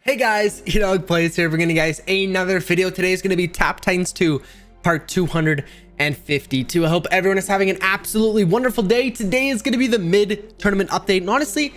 Hey guys, EdogPlays here, bringing you guys another video. Today is going to be Tap Titans 2 part 252. I hope everyone is having an absolutely wonderful day. Today is going to be the mid-tournament update, and honestly,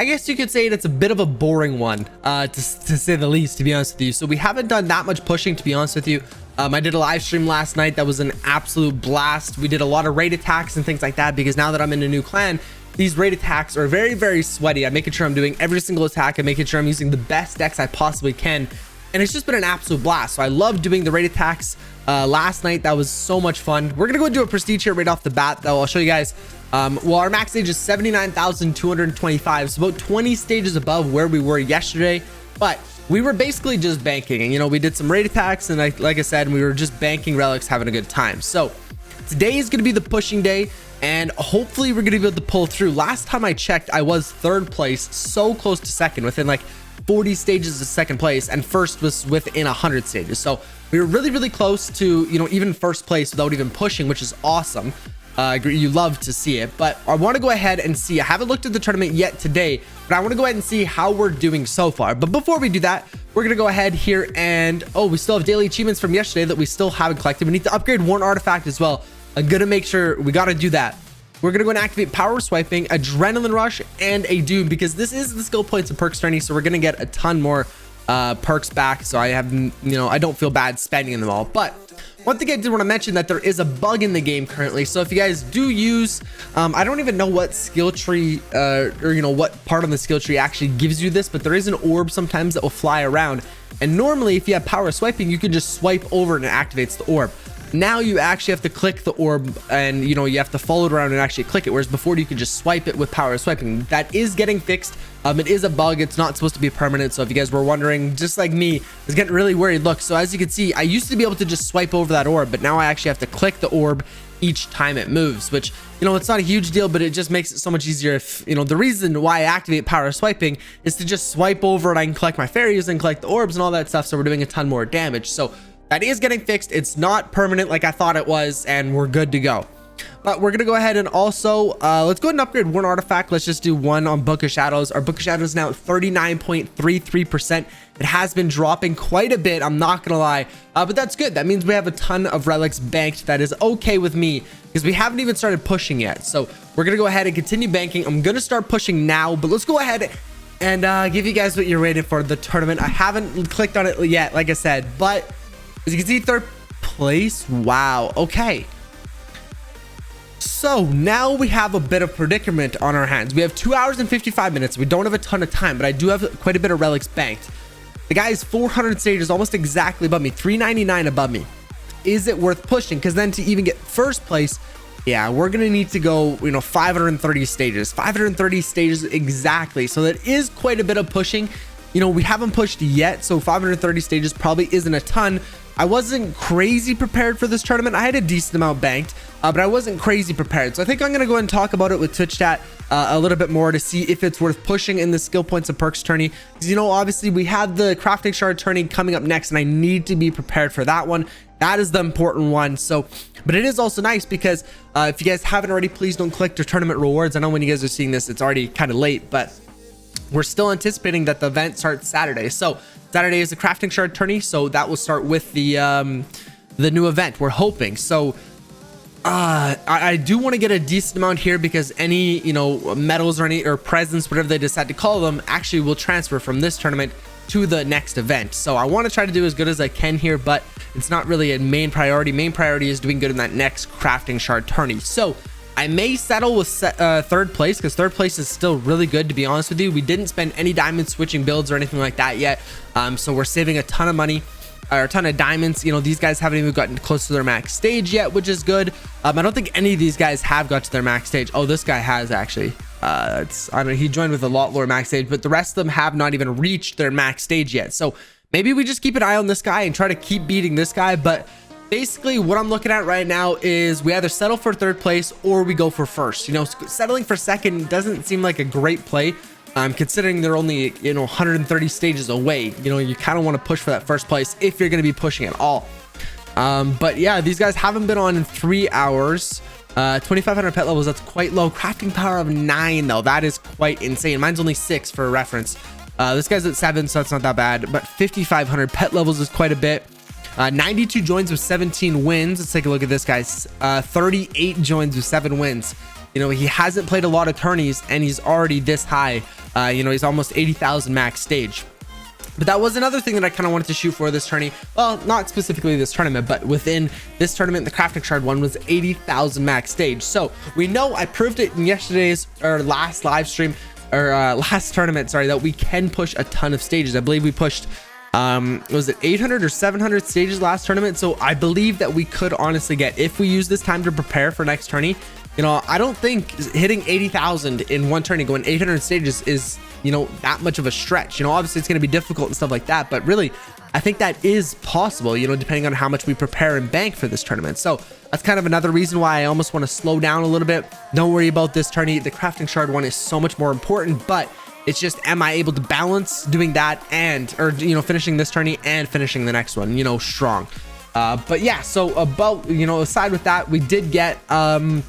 I guess you could say it's a bit of a boring one, to say the least, to be honest with you. So we haven't done that much pushing, to be honest with you. I did a live stream last night that was an absolute blast. We did a lot of raid attacks and things like that, because now that I'm in a new clan, these raid attacks are very, very sweaty. I'm making sure I'm doing every single attack. I'm making sure I'm using the best decks I possibly can. And it's just been an absolute blast. So I love doing the raid attacks last night. That was so much fun. We're going to go into a prestige here right off the bat, though. I'll show you guys. Well, our max stage is 79,225. So about 20 stages above where we were yesterday. But we were basically just banking. And, we did some raid attacks. And like I said, we were just banking relics, having a good time. So today is going to be the pushing day. And hopefully we're gonna be able to pull through. Last time I checked, I was third place, so close to second, within like 40 stages of second place, and first was within 100 stages. So we were really, really close to, even first place without even pushing, which is awesome. You love to see it. But I want to go ahead and see. I haven't looked at the tournament yet today, but I want to go ahead and see how we're doing so far. But before we do that, we're gonna go ahead here and we still have daily achievements from yesterday that we still haven't collected. We need to upgrade one artifact as well. I'm gonna make sure we got to do that. We're gonna go and activate power swiping, adrenaline rush, and a doom, because this is the skill points and perks tourney, so we're gonna get a ton more perks back. So I have, I don't feel bad spending them all. But one thing I did want to mention, that there is a bug in the game currently. So if you guys do use, I don't even know what skill tree or what part of the skill tree actually gives you this, but there is an orb sometimes that will fly around. And normally, if you have power swiping, you can just swipe over and it activates the orb. Now you actually have to click the orb, and you have to follow it around and actually click it, whereas before you could just swipe it with power swiping. That is getting fixed. It is a bug. It's not supposed to be permanent. So if you guys were wondering, just like me, I was getting really worried. Look, so as you can see, I used to be able to just swipe over that orb, but now I actually have to click the orb each time it moves, which, it's not a huge deal, but it just makes it so much easier. If the reason why I activate power swiping is to just swipe over and I can collect my fairies and collect the orbs and all that stuff, so we're doing a ton more damage. So that is getting fixed. It's not permanent like I thought it was, and we're good to go. But we're gonna go ahead and also let's go ahead and upgrade one artifact. Let's just do one on Book of Shadows. Our Book of Shadows is now at 39.33%. It has been dropping quite a bit, I'm not gonna lie, but that's good. That means we have a ton of relics banked. That is okay with me, because we haven't even started pushing yet. So we're gonna go ahead and continue banking. I'm gonna start pushing now, but let's go ahead and give you guys what you're waiting for, the tournament. I haven't clicked on it yet, like I said, but as you can see, third place. Wow. Okay. So now we have a bit of predicament on our hands. We have 2 hours and 55 minutes. We don't have a ton of time, but I do have quite a bit of relics banked. The guy is 400 stages, almost exactly above me, 399 above me. Is it worth pushing? Because then to even get first place, yeah, we're going to need to go, 530 stages, 530 stages exactly. So that is quite a bit of pushing. We haven't pushed yet, so 530 stages probably isn't a ton. I wasn't crazy prepared for this tournament. I had a decent amount banked, but I wasn't crazy prepared. So I think I'm going to go ahead and talk about it with Twitch chat a little bit more to see if it's worth pushing in the skill points and perks tourney. Because, obviously we have the crafting shard tourney coming up next, and I need to be prepared for that one. That is the important one. So, but it is also nice because if you guys haven't already, please don't click your tournament rewards. I know when you guys are seeing this, it's already kind of late, but we're still anticipating that the event starts Saturday. So Saturday is the crafting shard tourney, so that will start with the new event, we're hoping. So I do want to get a decent amount here, because any medals or presents, whatever they decide to call them, actually will transfer from this tournament to the next event. So I want to try to do as good as I can here, but it's not really a main priority. Main priority is doing good in that next crafting shard tourney. So I may settle with third place, because third place is still really good, to be honest with you. We didn't spend any diamond switching builds or anything like that yet, so we're saving a ton of money, or a ton of diamonds. These guys haven't even gotten close to their max stage yet, which is good. I don't think any of these guys have got to their max stage. Oh, this guy has actually. I don't know, he joined with a lot lower max stage, but the rest of them have not even reached their max stage yet. So maybe we just keep an eye on this guy and try to keep beating this guy. But basically what I'm looking at right now is we either settle for third place or we go for first. Settling for second doesn't seem like a great play, considering they're only 130 stages away. You kind of want to push for that first place if you're going to be pushing at all. But yeah, these guys haven't been on in 3 hours. 2,500 pet levels, that's quite low. Crafting power of 9 though, that is quite insane. Mine's only 6 for reference. This guy's at 7, so that's not that bad, but 5,500 pet levels is quite a bit. 92 joins with 17 wins. Let's take a look at this guy's 38 joins with 7 wins. You know, he hasn't played a lot of tourneys and he's already this high. You know, he's almost 80,000 max stage. But that was another thing that I kind of wanted to shoot for this tourney. Well, not specifically this tournament, but within this tournament, the crafting shard one was 80,000 max stage. So we know, I proved it in yesterday's or last live stream or last tournament, sorry, that we can push a ton of stages. I believe we pushed was it 800 or 700 stages last tournament? So I believe that we could honestly get, if we use this time to prepare for next tourney, you know, I don't think hitting 80,000 in one tourney, going 800 stages is, you know, that much of a stretch. You know, obviously it's going to be difficult and stuff like that, but really I think that is possible, you know, depending on how much we prepare and bank for this tournament. So that's kind of another reason why I almost want to slow down a little bit. Don't worry about this tourney. The crafting shard one is so much more important, but it's just, am I able to balance doing that and, or, you know, finishing this tourney and finishing the next one, you know, strong. But yeah, so about, you know, aside with that, we did get, what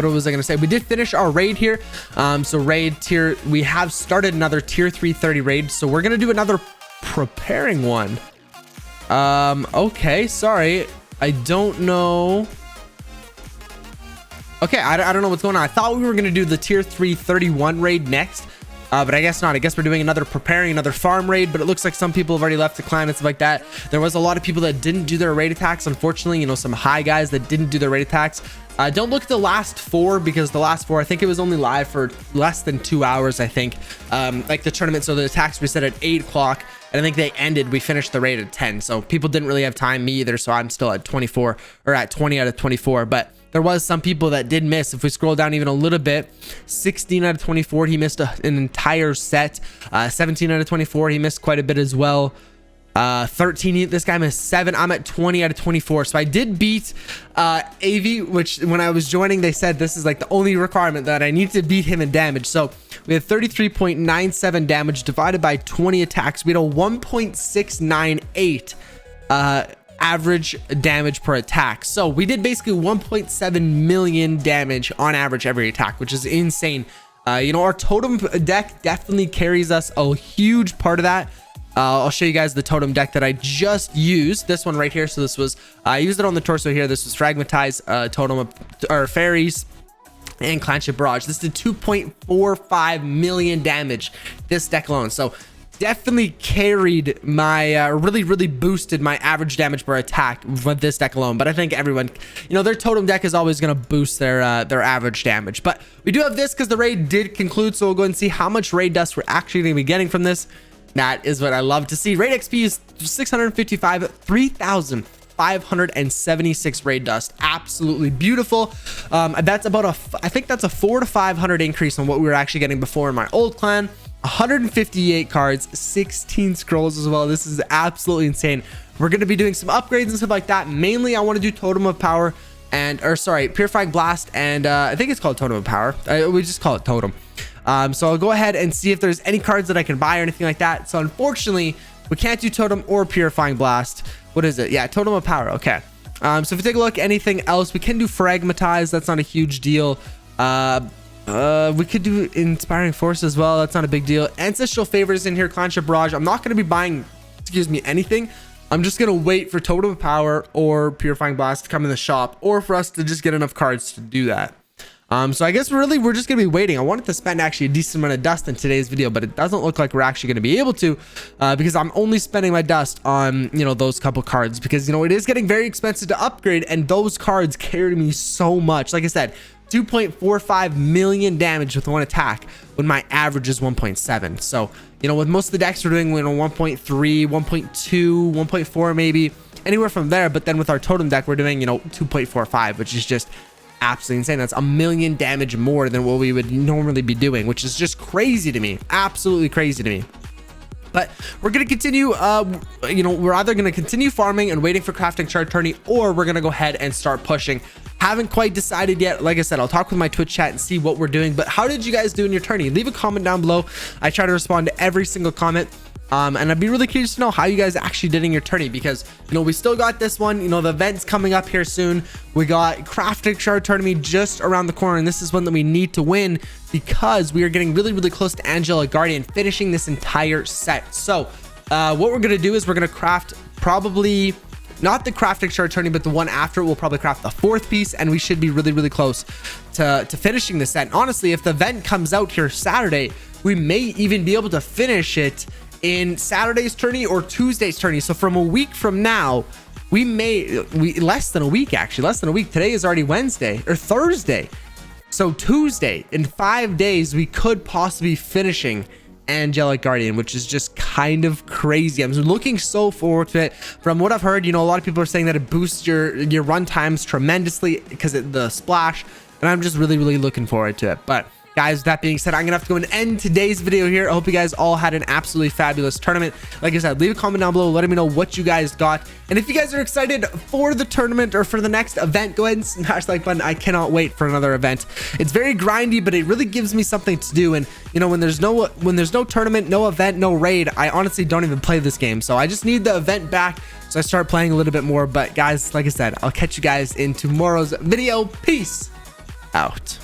was I gonna say? We did finish our raid here. So raid tier, we have started another tier 330 raid. So we're gonna do another preparing one. Okay, sorry, I don't know. Okay, I don't know what's going on. I thought we were gonna do the tier 331 raid next, but I guess not. I guess we're doing another preparing, another farm raid, but it looks like some people have already left the clan and stuff like that. There was a lot of people that didn't do their raid attacks, unfortunately, you know, some high guys that didn't do their raid attacks. Don't look at the last 4, because the last 4, I think it was only live for less than 2 hours, I think, like the tournament. So the attacks reset at 8 o'clock, and I think they ended, we finished the raid at 10. So people didn't really have time, me either. So I'm still at 24, or at 20 out of 24, but there was some people that did miss. If we scroll down even a little bit, 16 out of 24, he missed an entire set. 17 out of 24, he missed quite a bit as well. 13, this guy missed 7. I'm at 20 out of 24. So I did beat AV, which when I was joining, they said this is like the only requirement, that I need to beat him in damage. So we had 33.97 damage divided by 20 attacks. We had a 1.698 average damage per attack. So we did basically 1.7 million damage on average every attack, which is insane. You know, our totem deck definitely carries us a huge part of that. I'll show you guys the totem deck that I just used, this one right here. So this was, I used it on the torso here. This was fragmatized totem of, or fairies and clanship barrage. This did 2.45 million damage, this deck alone. So definitely carried my really boosted my average damage per attack with this deck alone. But I think everyone, you know, their totem deck is always going to boost their average damage. But we do have this because the raid did conclude, so we'll go and see how much raid dust we're actually going to be getting from this. That is what I love to see. Raid XP is 655, 3,576 raid dust. Absolutely beautiful. That's about I think that's a 400 to 500 increase on what we were actually getting before in my old clan. 158 cards, 16 scrolls as well. This is absolutely insane. We're going to be doing some upgrades and stuff like that. Mainly I want to do Totem of Power and, or sorry, Purifying Blast, and I think it's called Totem of Power. We just call it Totem. So I'll go ahead and see if there's any cards that I can buy or anything like that. So unfortunately, we can't do Totem or Purifying Blast. What is it? Yeah, Totem of Power. Okay. So if you take a look, anything else, we can do Fragmatize. That's not a huge deal. We could do Inspiring Force as well. That's not a big deal. Ancestral Favors in here, Clanship Barrage. I'm not going to be buying, excuse me, anything. I'm just going to wait for Totem of Power or Purifying Blast to come in the shop, or for us to just get enough cards to do that. So I guess we're just gonna be waiting. I wanted to spend actually a decent amount of dust in today's video, but it doesn't look like we're actually gonna be able to, because I'm only spending my dust on, you know, those couple cards, because, you know, it is getting very expensive to upgrade, and those cards carry me so much. Like I said, 2.45 million damage with one attack when my average is 1.7. So, you know, with most of the decks we're doing, you know, 1.3, 1.2, 1.4, maybe anywhere from there. But then with our totem deck, we're doing, you know, 2.45, which is just absolutely insane. That's a million damage more than what we would normally be doing, which is just crazy to me. Absolutely crazy to me. But we're going to continue, you know, we're either going to continue farming and waiting for crafting shard tourney, or we're going to go ahead and start pushing. Haven't quite decided yet. Like I said, I'll talk with my Twitch chat and see what we're doing. But how did you guys do in your tourney? Leave a comment down below. I try to respond to every single comment. And I'd be really curious to know how you guys actually did in your tourney, because you know we still got this one, you know, the event's coming up here soon. We got crafting shard tournament just around the corner, and this is one that we need to win because we are getting really close to Angelic Guardian finishing this entire set. So what we're gonna do is we're gonna craft probably not the crafting shard tourney, but the one after it. We'll probably craft the 4th piece, and we should be really close to finishing this set. And honestly, if the event comes out here Saturday, we may even be able to finish it in Saturday's tourney or Tuesday's tourney. So from a week from now, we less than a week, actually less than a week. Today is already Wednesday or Thursday, so Tuesday, in 5 days we could possibly be finishing Angelic Guardian, which is just kind of crazy. I'm looking so forward to it. From what I've heard, you know, a lot of people are saying that it boosts your run times tremendously because of the splash, and I'm just really looking forward to it. But guys, with that being said, I'm gonna have to go and end today's video here. I hope you guys all had an absolutely fabulous tournament. Like I said, leave a comment down below, letting me know what you guys got, and if you guys are excited for the tournament or for the next event, go ahead and smash the like button. I cannot wait for another event. It's very grindy, but it really gives me something to do. And you know, when there's no tournament, no event, no raid, I honestly don't even play this game. So I just need the event back so I start playing a little bit more. But guys, like I said, I'll catch you guys in tomorrow's video. Peace out.